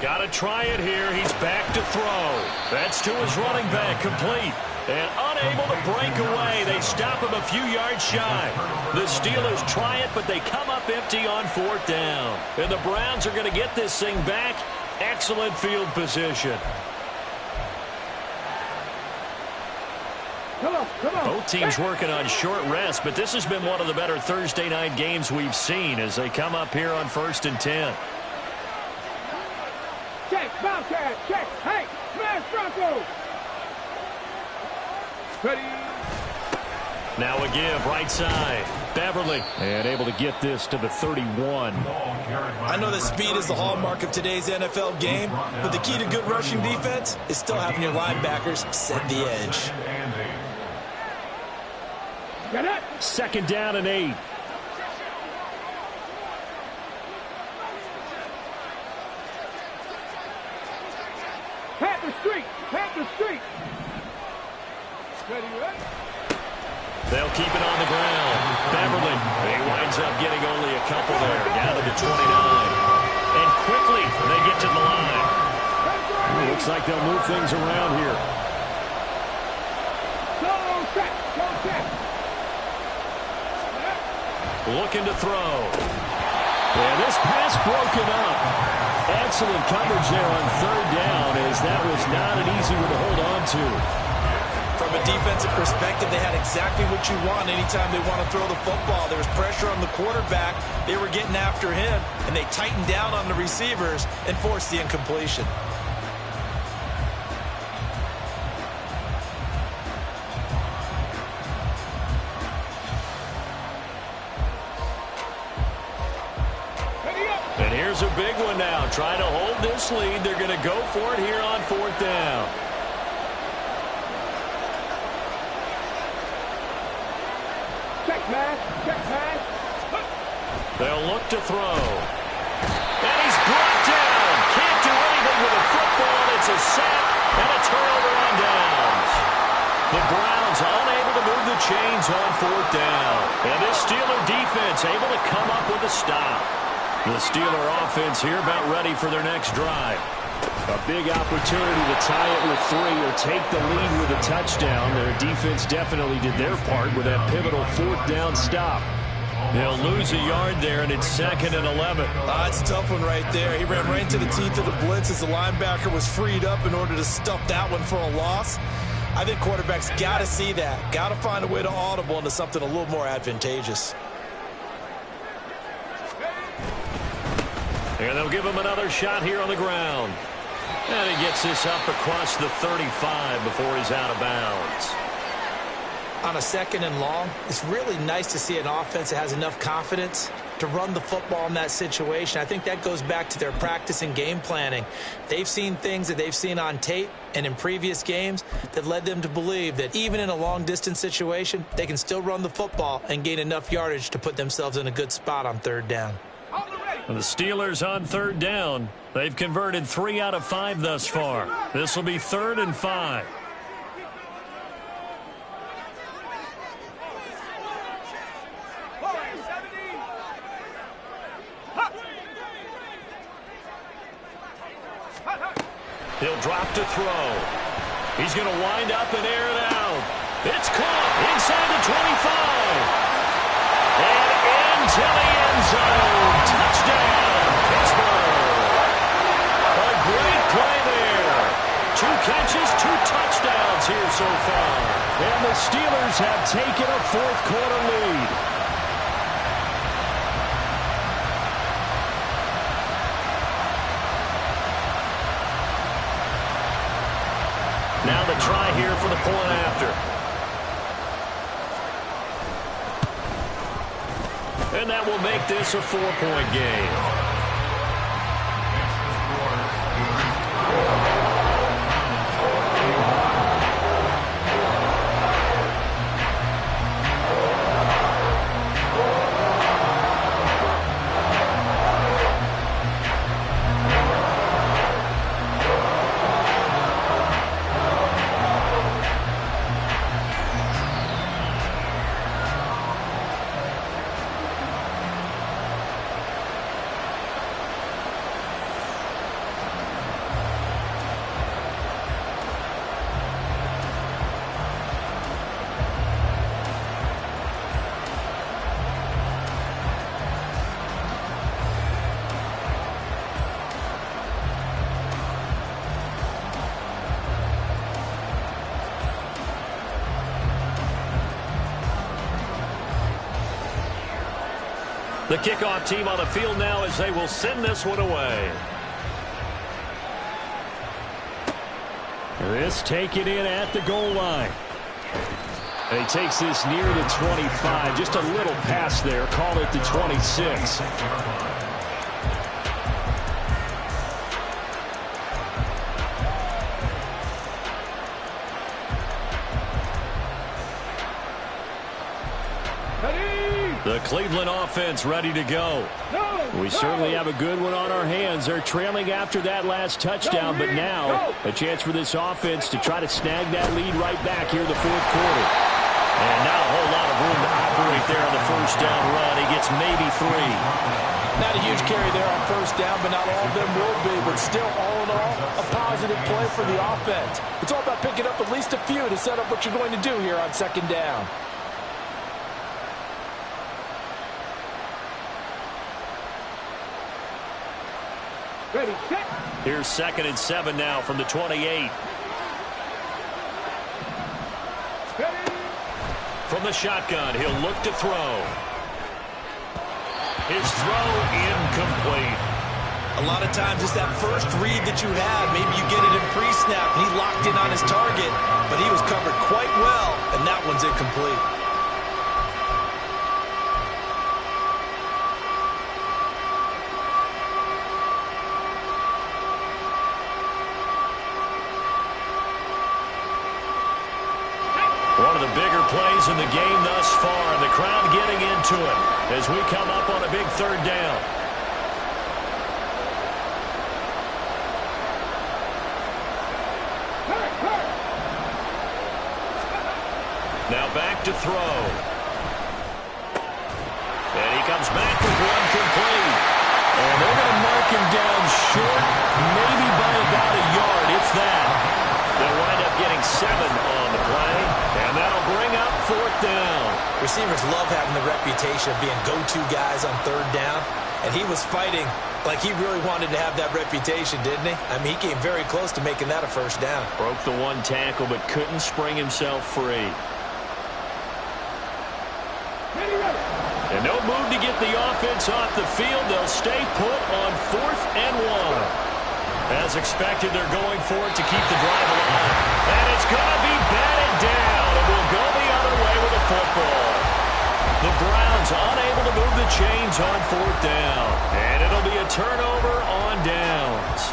Got to try it here. He's back to throw. That's to his running back, complete. And unable to break away. They stop him a few yards shy. The Steelers try it, but they come up empty on 4th down. And the Browns are going to get this thing back. Excellent field position. Come on. Both teams working on short rest, but this has been one of the better Thursday night games we've seen as they come up here on 1st and 10. Check, Bobcat, check. Hey, smash Bronco. Ready. Now a give, right side. Beverly, and able to get this to the 31. I know that speed is the hallmark of today's NFL game, but the key to good rushing defense is still having your linebackers set the edge. Got it. 2nd down and 8. Panther Street. Ready, right? They'll keep it on the ground. Beverly, he winds up getting only a couple there, down to the 29. And quickly, they get to the line. Looks like they'll move things around here. Go check. Looking to throw. And this pass broken up. Excellent coverage there on 3rd down, as that was not an easy one to hold on to. From a defensive perspective, they had exactly what you want anytime they want to throw the football. There was pressure on the quarterback. They were getting after him, and they tightened down on the receivers and forced the incompletion. And here's a big one now. Trying to hold this lead. They're going to go for it here on 4th down. Check pass. They'll look to throw. And he's brought down. Can't do anything with a football. It's a sack and a turnover on downs. The Browns unable to move the chains on 4th down. And this Steeler defense able to come up with a stop. The Steeler offense here about ready for their next drive. A big opportunity to tie it with 3 or take the lead with a touchdown. Their defense definitely did their part with that pivotal 4th down stop. They'll lose a yard there, and it's 2nd and 11. That's a tough one right there. He ran right into the teeth of the blitz as the linebacker was freed up in order to stuff that one for a loss. I think quarterbacks got to see that. Got to find a way to audible into something a little more advantageous. And they'll give him another shot here on the ground. And he gets this up across the 35 before he's out of bounds. On a 2nd and long, it's really nice to see an offense that has enough confidence to run the football in that situation. I think that goes back to their practice and game planning. They've seen things that they've seen on tape and in previous games that led them to believe that even in a long-distance situation, they can still run the football and gain enough yardage to put themselves in a good spot on 3rd down. The Steelers on 3rd down. They've converted 3 out of 5 thus far. This will be 3rd and 5. He'll drop to throw. He's going to wind up and air it out. It's caught inside the 25. And into the end zone. Touchdown, Pittsburgh. A great play there. 2 catches, 2 so far. And the Steelers have taken a fourth-quarter lead. Now the try here for the point after. And that will make this a 4-point game. The kickoff team on the field now as they will send this one away. This taken in at the goal line. And he takes this near the 25. Just a little pass there. Call it the 26. The Cleveland offense ready to go. We certainly have a good one on our hands. They're trailing after that last touchdown, but now a chance for this offense to try to snag that lead right back here in the fourth quarter. And not a whole lot of room to operate there on the first down run. He gets maybe 3. Not a huge carry there on first down, but not all of them will be. But still, all in all, a positive play for the offense. It's all about picking up at least a few to set up what you're going to do here on second down. Ready, set. Here's 2nd and 7 now from the 28. Ready. From the shotgun, he'll look to throw. His throw incomplete. A lot of times it's that first read that you had. Maybe you get it in pre-snap, and he locked in on his target, but he was covered quite well, and that one's incomplete. One of the bigger plays in the game thus far, and the crowd getting into it as we come up on a big third down. Now back to throw. And he comes back with one complete. And they're going to mark him down short, maybe by about a yard, if that. They'll wind up getting 7 on the play, and that'll bring up 4th down. Receivers love having the reputation of being go-to guys on third down, and he was fighting like he really wanted to have that reputation, didn't he? I mean, he came very close to making that a first down. Broke the one tackle, but couldn't spring himself free. And no move to get the offense off the field. They'll stay put on 4th and 1. As expected, they're going for it to keep the drive alive. And it's going to be batted down. And we'll go the other way with the football. The Browns unable to move the chains on 4th down. And it'll be a turnover on downs.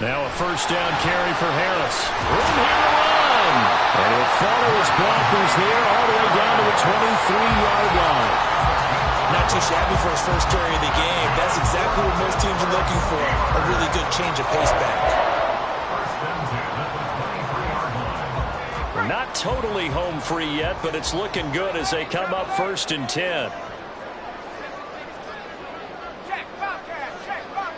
Now a first down carry for Harris. Room here to run. And he'll follow his blockers there all the way down to the 23-yard line. Not too shabby for his first carry of the game. That's exactly what most teams are looking for. A really good change of pace back. Not totally home free yet, but it's looking good as they come up 1st and 10. Check, Bobcat, check, Bobcat.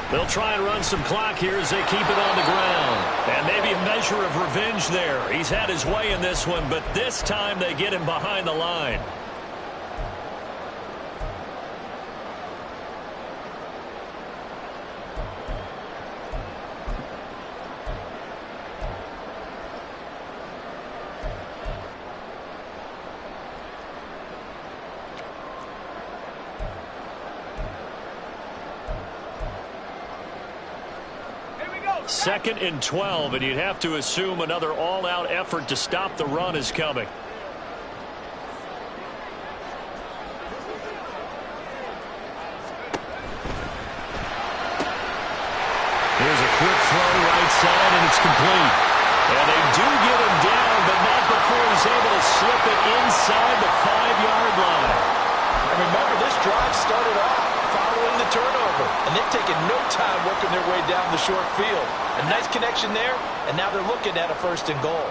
They'll try and run some clock here as they keep it on the ground. And maybe a measure of revenge there. He's had his way in this one, but this time they get him behind the line. Second and 12, and you'd have to assume another all-out effort to stop the run is coming. Here's a quick throw right side, and it's complete. And they do get him down, but not before he's able to slip it inside the 5-yard line. And remember, this drive started off following the turnover, and they've taken no time working their way down the short field. A nice connection there, and now they're looking at a 1st and goal.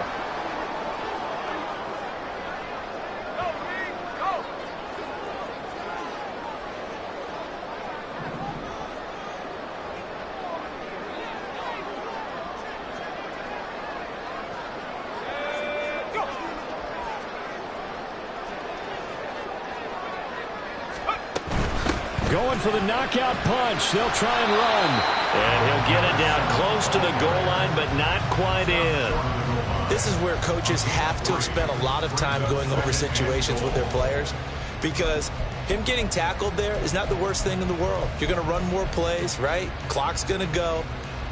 Going for the knockout punch. They'll try and run. And he'll get it down close to the goal line, but not quite in. This is where coaches have to have spent a lot of time going over situations with their players, because him getting tackled there is not the worst thing in the world. You're going to run more plays, right? Clock's going to go.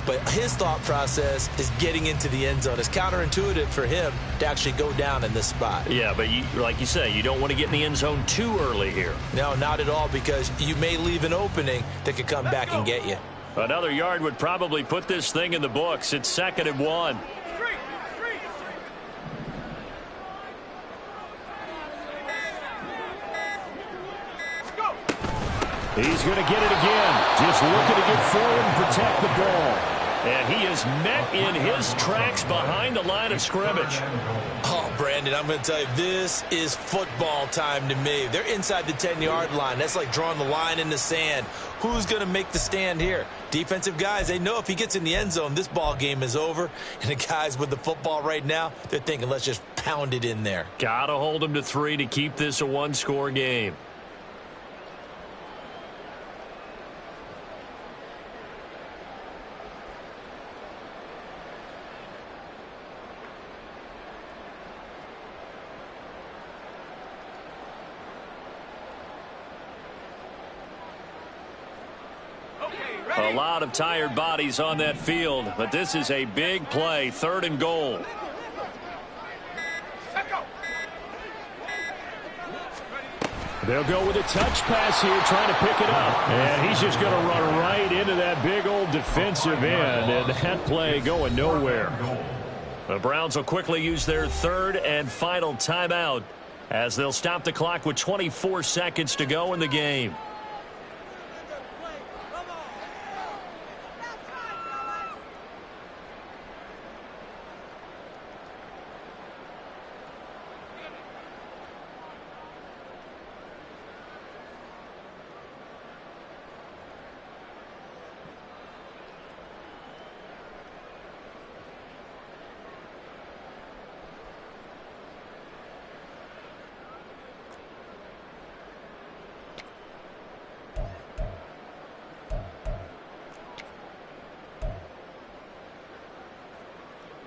But his thought process is getting into the end zone. It's counterintuitive for him to actually go down in this spot. Yeah, but like you say, you don't want to get in the end zone too early here. No, not at all, because you may leave an opening that could come back and get you. Another yard would probably put this thing in the books. It's 2nd and 1. He's going to get it again. Just looking to get forward and protect the ball. And he is met in his tracks behind the line of scrimmage. Oh, Brandon, I'm going to tell you, this is football time to me. They're inside the 10-yard line. That's like drawing the line in the sand. Who's going to make the stand here? Defensive guys, they know if he gets in the end zone, this ball game is over. And the guys with the football right now, they're thinking, let's just pound it in there. Got to hold him to 3 to keep this a one-score game. A lot of tired bodies on that field, but this is a big play, 3rd and goal. They'll go with a touch pass here, trying to pick it up. And he's just going to run right into that big old defensive end, and that play going nowhere. The Browns will quickly use their 3rd and final timeout as they'll stop the clock with 24 seconds to go in the game.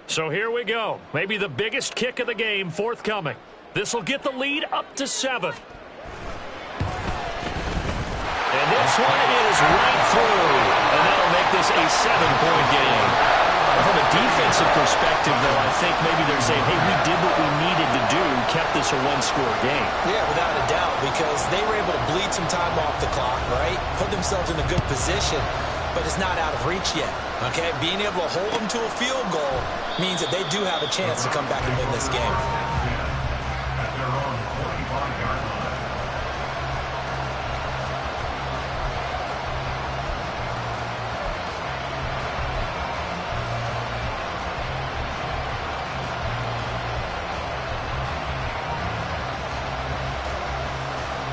So here we go. Maybe the biggest kick of the game forthcoming. This will get the lead up to 7. And this one is right through. And that'll make this a 7-point game. From a defensive perspective, though, I think maybe they're saying, hey, we did what we needed to do, kept this a one-score game. Yeah, without a doubt, because they were able to bleed some time off the clock, right? Put themselves in a good position, but it's not out of reach yet, okay? Being able to hold them to a field goal means that they do have a chance to come back and win this game. At their own 45-yard line.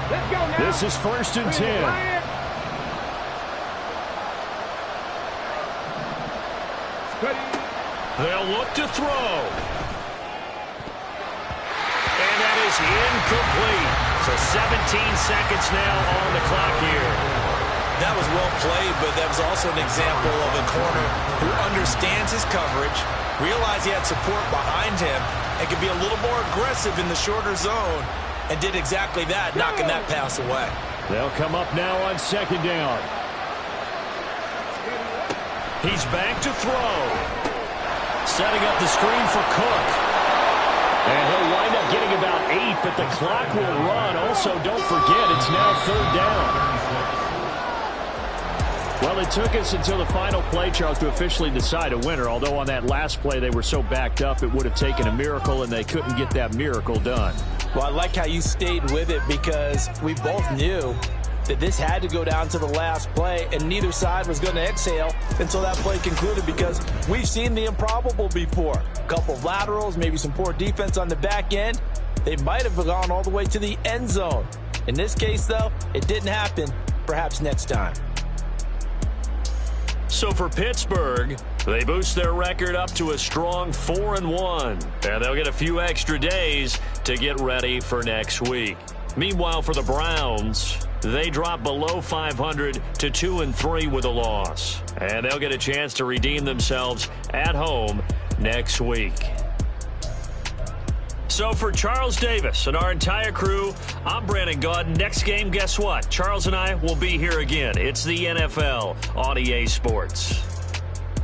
Let's go now. This is 1st and 10. They'll look to throw. And that is incomplete. So 17 seconds now on the clock here. That was well played, but that was also an example of a corner who understands his coverage, realized he had support behind him, and could be a little more aggressive in the shorter zone, and did exactly that, knocking that pass away. They'll come up now on second down. He's back to throw. Setting up the screen for Cook. And he'll wind up getting about 8, but the clock will run. Also, don't forget, it's now third down. Well, it took us until the final play, Charles, to officially decide a winner, although on that last play they were so backed up it would have taken a miracle, and they couldn't get that miracle done. Well, I like how you stayed with it because we both knew that this had to go down to the last play, and neither side was going to exhale until that play concluded because we've seen the improbable before. A couple of laterals, maybe some poor defense on the back end. They might have gone all the way to the end zone. In this case, though, it didn't happen. Perhaps next time. So for Pittsburgh, they boost their record up to a strong 4-1. And they'll get a few extra days to get ready for next week. Meanwhile, for the Browns, they drop below 500 to 2-3 with a loss. And they'll get a chance to redeem themselves at home next week. So for Charles Davis and our entire crew, I'm Brandon Gaudin. Next game, guess what? Charles and I will be here again. It's the NFL on EA Sports.